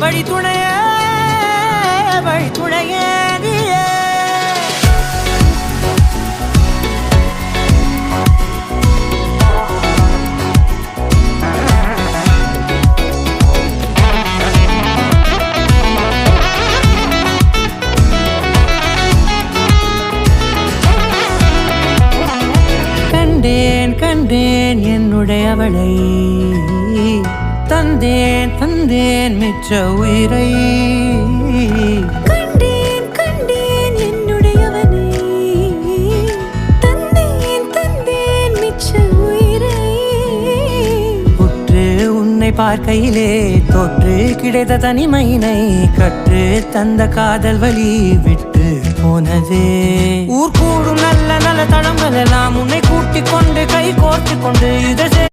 வழி துணையே வழி துணையே நீயே. கண்டேன் கண்டேன் என்னுடையவளை, தந்தேன் தந்தேன் மிச்ச உயிரை. கண்டேன் கண்டேன் என்னுடையவனை, தந்தேன் தந்தேன் மிச்ச உயிரை. உற்று உன்னை பார்க்கையிலே தோற்று கிடைத்த தனிமையினை கற்று தந்த காதல் வழி விட்டு போனதே. ஊர் கூடும் நல்ல நல்ல தளங்கள் எல்லாம் உன்னை கூட்டிக் கொண்டு கை கோர்த்து கொண்டு இதை